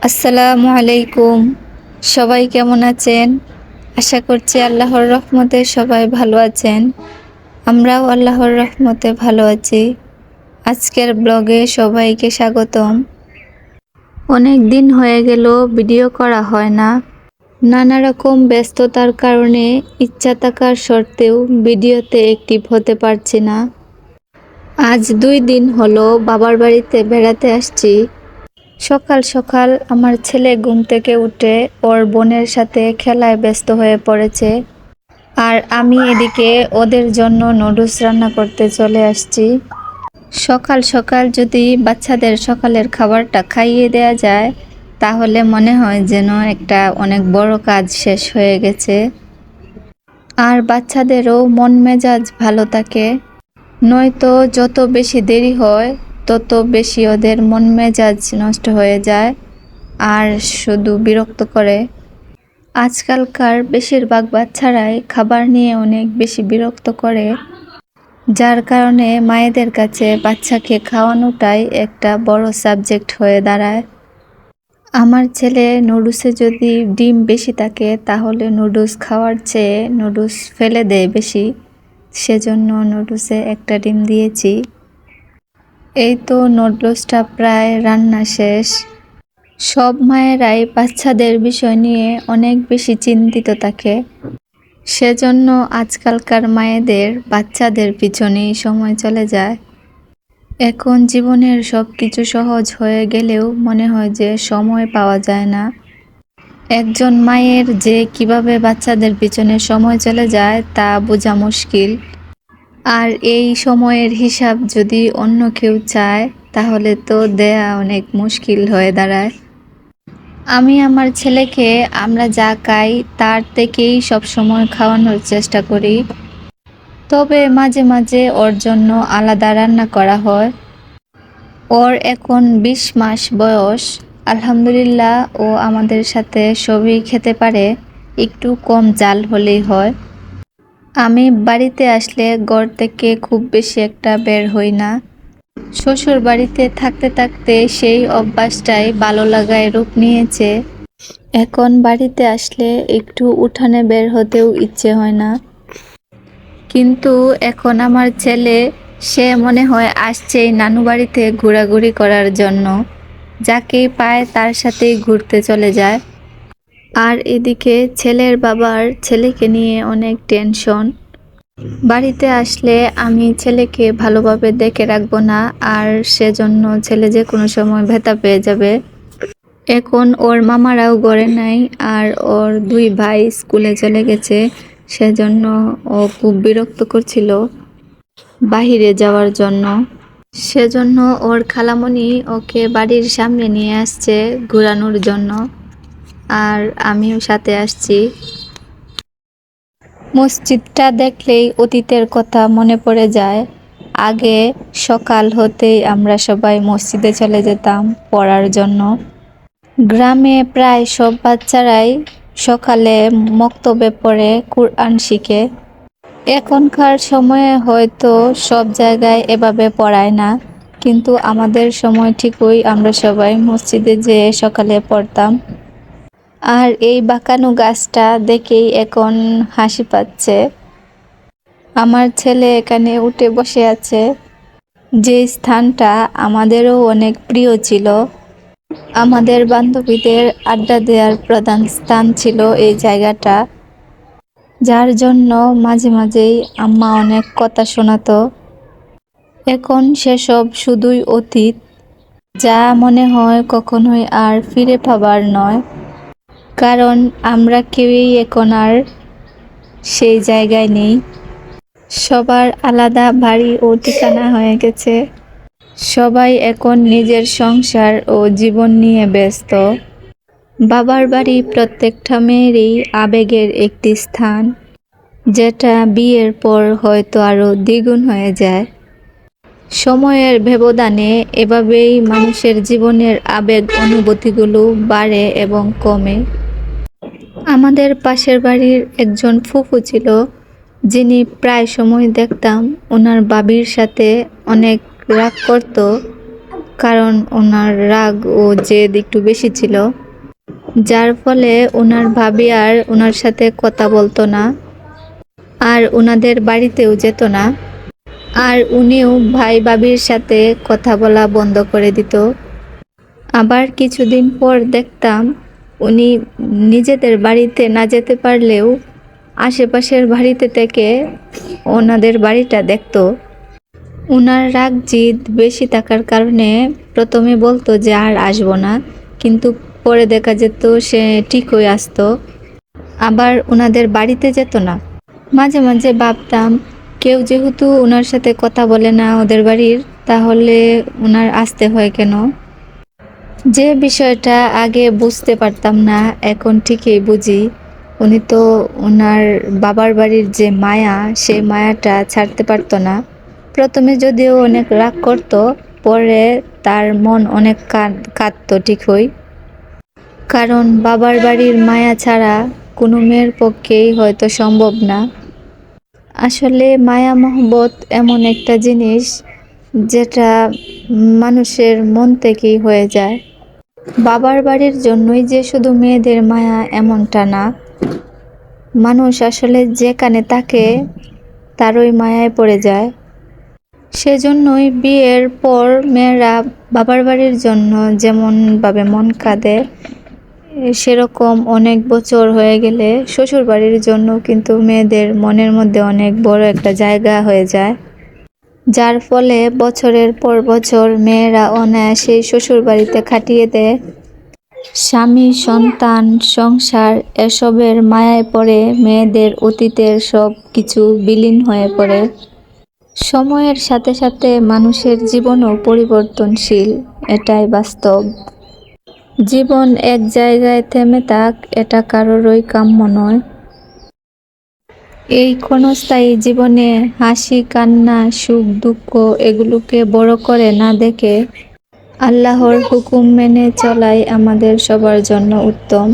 আসসালামু আলাইকুম। সবাই কেমন আছেন? আশা করছি আল্লাহর রহমতে সবাই ভালো আছেন। আমরাও আল্লাহর রহমতে ভালো আছি। আজকের ব্লগে সবাইকে স্বাগতম। অনেক দিন হয়ে গেল ভিডিও করা হয় না। নানা রকম ব্যস্ততার কারণে ইচ্ছা থাকার সত্ত্বেও ভিডিওতে অ্যাক্টিভ হতে পারছি না। আজ 2 দিন হলো বাবার বাড়িতে বেড়াতে আসছি। সকাল সকাল আমার ছেলে ঘুম থেকে উঠে ওর বোনের সাথে খেলায় ব্যস্ত হয়ে পড়েছে, আর আমি এদিকে ওদের জন্য নুডলস রান্না করতে চলে আসছি। সকাল সকাল যদি বাচ্চাদের সকালের খাবারটা খাইয়ে দেয়া যায় তাহলে মনে হয় যেন একটা অনেক বড় কাজ শেষ হয়ে গেছে, আর বাচ্চাদেরও মন মেজাজ ভালো থাকে। নয়তো যত বেশি দেরি হয় তত বেশি ওদের মন মেজাজ নষ্ট হয়ে যায় আর শুধু বিরক্ত করে। আজকালকার বেশিরভাগ বাচ্চারাই খাবার নিয়ে অনেক বেশি বিরক্ত করে, যার কারণে মায়েদের কাছে বাচ্চাকে খাওয়ানোটাই একটা বড় সাবজেক্ট হয়ে দাঁড়ায়। আমার ছেলে নুডলসে যদি ডিম বেশি থাকে তাহলে নুডলস খাওয়ার চেয়ে নুডলস ফেলে দেয় বেশি, সেজন্য নুডলসে একটা ডিম দিয়েছি। এই তো নুডলসটা প্রায় রান্না শেষ। সব মায়েরাই বাচ্চাদের বিষয় নিয়ে অনেক বেশি চিন্তিত থাকে, সেজন্য আজকালকার মায়েদের বাচ্চাদের পিছনেই সময় চলে যায়। এখন জীবনের সব কিছু সহজ হয়ে গেলেও মনে হয় যে সময় পাওয়া যায় না। একজন মায়ের যে কিভাবে বাচ্চাদের পিছনে সময় চলে যায় তা বোঝা মুশকিল। আর এই সময়ের হিসাব যদি অন্য কেউ চায় তাহলে তো দেয়া অনেক মুশকিল হয়ে দাঁড়ায়। আমি আমার ছেলেকে আমরা যা খাই তার থেকেই সবসময় খাওয়ানোর চেষ্টা করি, তবে মাঝে মাঝে ওর জন্য আলাদা রান্না করা হয়। ওর এখন 20 মাস বয়স। আলহামদুলিল্লাহ ও আমাদের সাথে সবই খেতে পারে, একটু কম জাল হলেই হয়। আমি বাড়িতে আসলে ঘর থেকে খুব বেশি একটা বের হই না। শ্বশুর বাড়িতে থাকতে থাকতে সেই অভ্যাসটাই ভালো লাগায় রূপ নিয়েছে। এখন বাড়িতে আসলে একটু উঠানে বের হতেও ইচ্ছে হয় না। কিন্তু এখন আমার ছেলে, সে মনে হয় আসছেই নানু বাড়িতে ঘোরাঘুরি করার জন্য। যাকেই পায় তার সাথেই ঘুরতে চলে যায়। আর এদিকে ছেলের বাবার ছেলেকে নিয়ে অনেক টেনশন। বাড়িতে আসলে আমি ছেলেকে ভালোভাবে দেখে রাখবো না, আর সেজন্য ছেলে যে কোনো সময় ব্যথা পেয়ে যাবে। এখন ওর মামারাও ঘরে নাই, আর ওর 2 ভাই স্কুলে চলে গেছে, সেজন্য ও খুব বিরক্ত করছিল বাহিরে যাওয়ার জন্য। সেজন্য ওর খালামণি ওকে বাড়ির সামনে নিয়ে আসছে ঘোরানোর জন্য, আর আমিও সাথে আসছি। মসজিদটা দেখলেই অতীতের কথা মনে পড়ে যায়। আগে সকাল হতেই আমরা সবাই মসজিদে চলে যেতাম পড়ার জন্য। গ্রামে প্রায় সব বাচ্চারাই সকালে মক্তবে পড়ে কুরআন শিখে। এখনকার সময়ে হয়তো সব জায়গায় এভাবে পড়ায় না, কিন্তু আমাদের সময় ঠিকই আমরা সবাই মসজিদে যেয়ে সকালে পড়তাম। আর এই বাঁকানো গাছটা দেখেই এখন হাসি পাচ্ছে। আমার ছেলে এখানে উঠে বসে আছে। যে স্থানটা আমাদেরও অনেক প্রিয় ছিল, আমাদের বান্ধবীদের আড্ডা দেওয়ার প্রধান স্থান ছিল এই জায়গাটা, যার জন্য মাঝে মাঝেই আম্মা অনেক কথা শোনাতো। এখন সেসব শুধুই অতীত, যা মনে হয় কখনোই আর ফিরে পাবার নয়, কারণ আমরা কেউই এখন আর সেই জায়গায় নেই। সবার আলাদা বাড়ি ও ঠিকানা হয়ে গেছে। সবাই এখন নিজের সংসার ও জীবন নিয়ে ব্যস্ত। বাবার বাড়ি প্রত্যেকটা মেয়েরই আবেগের একটি স্থান, যেটা বিয়ের পর হয়তো আরো দ্বিগুণ হয়ে যায়। সময়ের ব্যবধানে এভাবেই মানুষের জীবনের আবেগ অনুভূতিগুলো বাড়ে এবং কমে। আমাদের পাশের বাড়ির একজন ফুফু ছিল, যিনি প্রায় সময় দেখতাম ওনার বাবির সাথে অনেক রাগ করত, কারণ ওনার রাগ ও জেদ একটু বেশি ছিল, যার ফলে ওনার ভাবি আর ওনার সাথে কথা বলতো না, আর ওনাদের বাড়িতেও যেত না। আর উনিও ভাই ভাবির সাথে কথা বলা বন্ধ করে দিত। আবার কিছুদিন পর দেখতাম উনি নিজেদের বাড়িতে না যেতে পারলেও আশেপাশের বাড়িতে থেকে ওনাদের বাড়িটা দেখতো। উনার রাগ জিদ বেশি থাকার কারণে প্রথমে বলতো যে আর আসবো না, কিন্তু পরে দেখা যেত সে ঠিকই আসতো, আবার ওনাদের বাড়িতে যেত না। মাঝে মাঝে ভাবতাম কেউ যেহেতু ওনার সাথে কথা বলে না ওদের বাড়ির, তাহলে ওনার আসতে হয় কেন? যে বিষয়টা আগে বুঝতে পারতাম না, এখন ঠিকই বুঝি। উনি তো ওনার বাবার বাড়ির যে মায়া, সেই মায়াটা ছাড়তে পারতো না। প্রথমে যদিও অনেক রাগ করতো, পরে তার মন অনেক কাঁদতো ঠিকই। কারণ বাবার বাড়ির মায়া ছাড়া কোনো মেয়ের পক্ষেই হয়তো সম্ভব না। আসলে মায়া মহব্বত এমন একটা জিনিস যেটা মানুষের মন থেকেই হয়ে যায়। বাবার বাড়ির জন্যই যে শুধু মেয়েদের মায়া এমনটা না, মানুষ আসলে যেখানে থাকে তারই মায়ায় পড়ে যায়। সেজন্যই বিয়ের পর মেয়েরা বাবার বাড়ির জন্য যেমনভাবে মন কাঁদে, সেরকম অনেক বছর হয়ে গেলে শ্বশুর বাড়ির জন্য কিন্তু মেয়েদের মনের মধ্যে অনেক বড় একটা জায়গা হয়ে যায়, যার ফলে বছরের পর বছর মেয়েরা অনায়াসেই শ্বশুর বাড়িতে কাটিয়ে দেয়। স্বামী, সন্তান, সংসার এসবের মায়ায় পড়ে মেয়েদের অতীতের সব কিছু বিলীন হয়ে পড়ে। সময়ের সাথে সাথে মানুষের জীবনও পরিবর্তনশীল, এটাই বাস্তব। জীবন এক জায়গায় থেমে থাক, এটা কারোরই কাম্য নয়। এই ক্ষণস্থায়ী জীবনে হাসি, কান্না, সুখ, দুঃখ এগুলোকে বড় করে না দেখে আল্লাহর হুকুম মেনে চলাই আমাদের সবার জন্য উত্তম।